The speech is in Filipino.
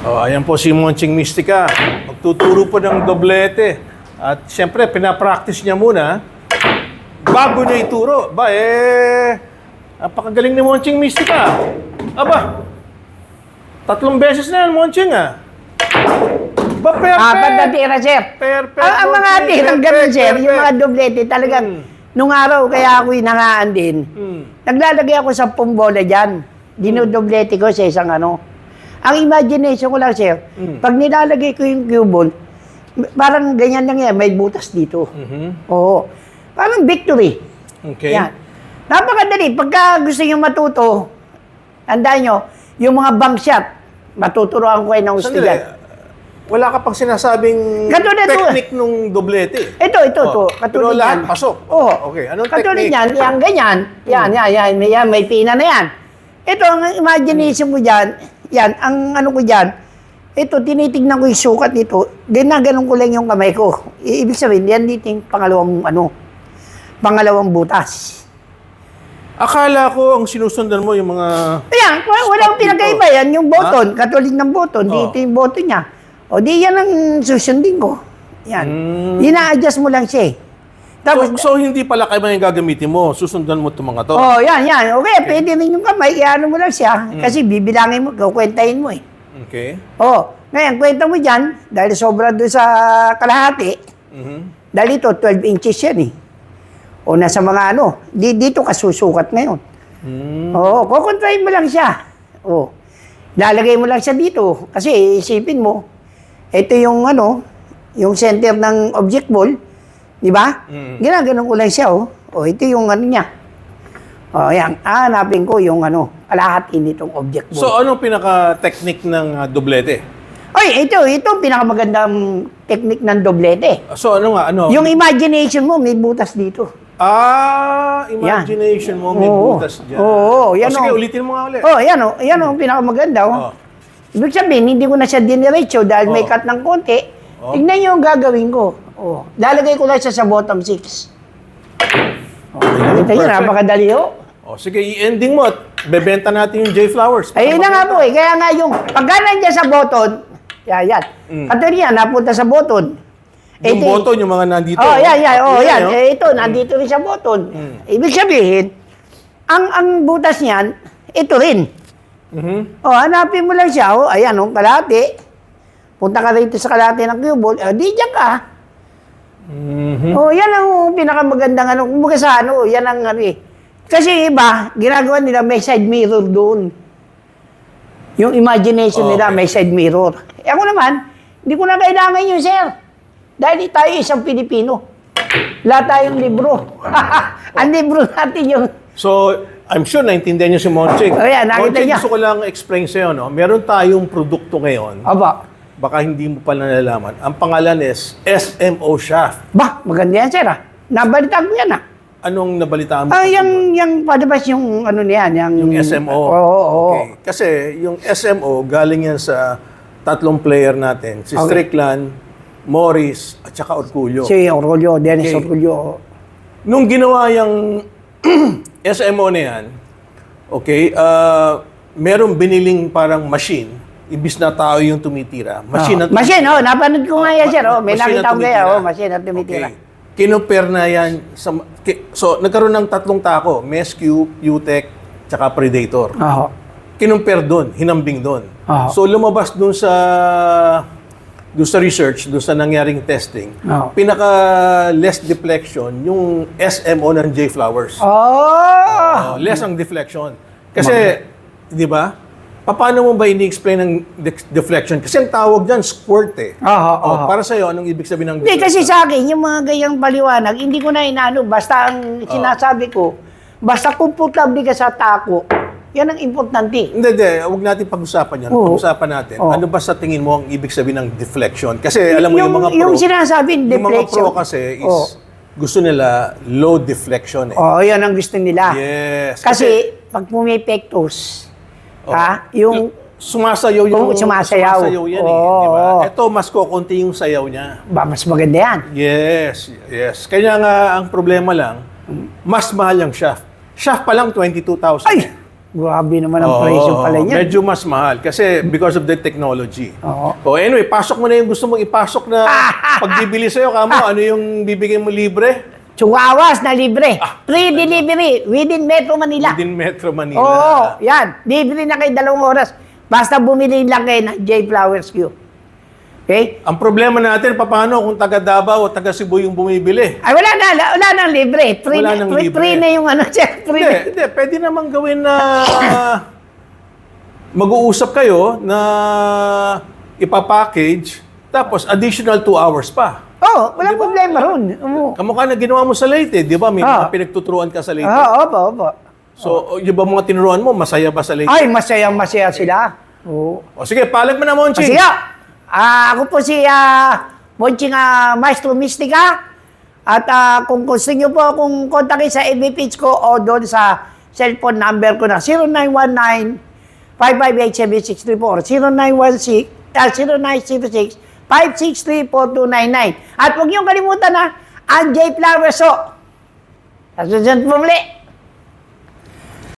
Oh, ayan po si Monching Mystica. Magtuturo po ng doblete. At siyempre, pinapractice niya muna bago niya ituro. Napakagaling ni Monching Mystica. Aba, 3 beses na yan, Monching, ah. Perfect! Apat na tira, sir. Perfect! Ang mga tirang ganun, sir, yung mga doblete, talagang, nung araw, kaya ako hinangaan din. Naglalagay ako 10 bola dyan. Dinodoblete ko sa isang ano. Ang imagination ko lang, sir, pag nilalagay ko yung cue ball, parang ganyan lang yan, may butas dito. Oo. Parang victory. Okay. Yan. Napakadali. Pagka gusto nyo matuto, tandaan nyo, yung mga bank shot, matuturoan ko kayo ng gusto Sandali, yan. wala ka pang sinasabing Katulad technique nung doblete. Ito. Pero Katulad lahat yan. pasok. Oo. Okay, anong Katulad technique? yan, yan, ganyan. Yan, may pina na yan. Ito, ang imagination mo dyan, yan, ang ano ko dyan, ito, tinitignan ko yung sukat nito, ginaganon ko lang yung kamay ko. Ibig sabihin, yan dito yung pangalawang butas. Akala ko ang sinusundan mo yung mga... Ayan, walang dito. pinagkaiba yan, yung button, katulad ng button, dito yung button niya. O di yan ang susundin ko. Yan. Ina-adjust mo lang siya eh. Tapos, So, hindi pala kayo yung gagamitin mo. Susundan mo itong mga to. oh, yan. Okay, pwede rin yung kamay, iano mo lang siya. Kasi bibilangin mo, kukwentahin mo eh. Okay. Oh, ngayon, kwenta mo dyan, dahil sobra doon sa kalahati, dahil ito, 12 inches yan eh. O nasa mga ano, dito ka susukat ngayon. Oo, kukontrahin mo lang siya. Oo. Lalagay mo lang siya dito. Kasi isipin mo, ito yung ano, yung center ng object ball, di ba? Ginaganon ko lang siya, oh. O, ito yung ano niya. O, yan. Hanapin ko yung ano, kalahati nitong object ball. So, anong pinaka-technique ng doblete? Ay, ito pinakamagandang technique ng doblete. So, ano nga? Ano? Yung imagination mo, may butas dito. Imagination mo, may Oo. butas dyan. Oo, yan Sige, o. ulitin mo nga ulit. Oh, yan o, pinakamaganda oh. Ibig sabihin, hindi ko na siya diniretso dahil may cut ng konti. Tignan niyo yung gagawin ko. Oh, lalagay ko lang siya sa bottom 6. Oh, nakita niyo, napakadali oh. Sige, i-ending mo at bebenta natin yung J-Flowers. Ayun na nga po eh. Kaya nga yung, pagka nandiyan sa button, yan. Katulad yan, napunta sa button. Yung button, yung mga nandito. Oh, yan. Oh, yan. no? Ito, nandito rin sa button. Ibig sabihin, ang butas niyan, ito rin. Oh, hanapin mo lang siya. Oh, ayan, oh, kalahati. Punta ka rito sa kalahati ng cue ball. Di dyan ka. Oh, yan ang pinakamagandang ano. Kumbaga sa ano, yan ang ano eh. Kasi iba, ginagawa nila may side mirror doon. Yung imagination nila may side mirror. Ako naman, hindi ko na kailangan yun, sir. Dahil tayo isang Pilipino. Lahat tayong libro. Ang libro natin yung... So, I'm sure naintindihan niyo si Monching. Oh, yeah, nakita Monching, niya. gusto ko lang explain sa'yo, no? Meron tayong produkto ngayon. Aba. Baka hindi mo pala nalalaman. Ang pangalan is SMO Shaft. Bah, maganda yan, sir. Nabalitaan ko yan, Anong nabalitaan mo? yung padabas yung ano niyan, Yung SMO. Oo. Okay. Kasi yung SMO, galing yan sa 3 player natin. Si Strickland, Morris, at saka Orculio. Si Orculio, Dennis Okay. Orculio. Nung ginawa yung SMO na yan, okay, merong biniling parang machine, ibis na tao yung tumitira. Machine na Machine, napanood ko nga yan, sir. machine May na nakita ko kaya, tumitira. machine na tumitira. Okay. Kinuper na yan. So, nagkaroon ng 3 tako. Mescue, Utec, tsaka Predator. Oo. Kinumpir doon, hinambing doon. So lumabas doon sa research, doon sa nangyaring testing, pinaka less deflection yung SMO ng J-Flowers. Less ang deflection. Kasi, di ba? Paano mo ba ini-explain ang deflection? Kasi ang tawag dyan, squirt eh. Para sa'yo, anong ibig sabihin ng Hindi, deflection? kasi sa akin, yung mga gayang paliwanag, hindi ko na inaano. Basta ang sinasabi ko, basta komportable ka sa tako, yan ang importante. Hindi. Huwag natin pag-usapan yan. Pag-usapan natin. Ano ba sa tingin mo ang ibig sabihin ng deflection? Kasi alam mo yung mga pro... Yung sinasabing yung mga deflection. pro kasi is gusto nila low deflection eh. Yan ang gusto nila. Yes. Kasi pag pumipektos, yung... Sumasayaw yung... Sumasayaw. yan eh. Diba? Ito, mas kukunti yung sayaw niya. Mas maganda yan. Yes. Kaya nga, ang problema lang, mas mahal yung shaft. Shaft pa lang, 22,000. Ay! Grabe naman ang Oo, presyo pala niyan. medyo mas mahal kasi because of the technology. Oo. So anyway, pasok mo na yung gusto mong ipasok na pagbibili sa'yo, kamo, ano yung bibigyan mo libre? Chihuahuas na libre. Free delivery within Metro Manila. Within Metro Manila. Oo, yan. Libre na kayo 2 oras. Basta bumili lang kayo ng J Flowers Q. Okay? Ang problema natin, paano kung taga Davao o taga Cebu yung bumibili? Ay, wala nang libre. Free, Wala nang libre. free na yung ano, free na. Hindi. Pwede naman gawin na mag-uusap kayo na ipapackage, tapos additional 2 hours pa. Oo, walang problema ron. Oo. Kamukha na ginawa mo sa Leyte, di ba? May mga pinagtuturuan ka sa Leyte. Opo. So, yung ba mga tinuruan mo, masaya ba sa Leyte? Ay, masaya sila. Oo. O sige, palag mo na, Monching. Sige, ako po si Monching Maestro Mistika. At kung gusto nyo po akong kontakin sa FB page ko o doon sa cellphone number ko na 0919-558-7634, 0906-563-4299. At huwag niyong kalimutan na ang J Flowers. Sa susunod po muli.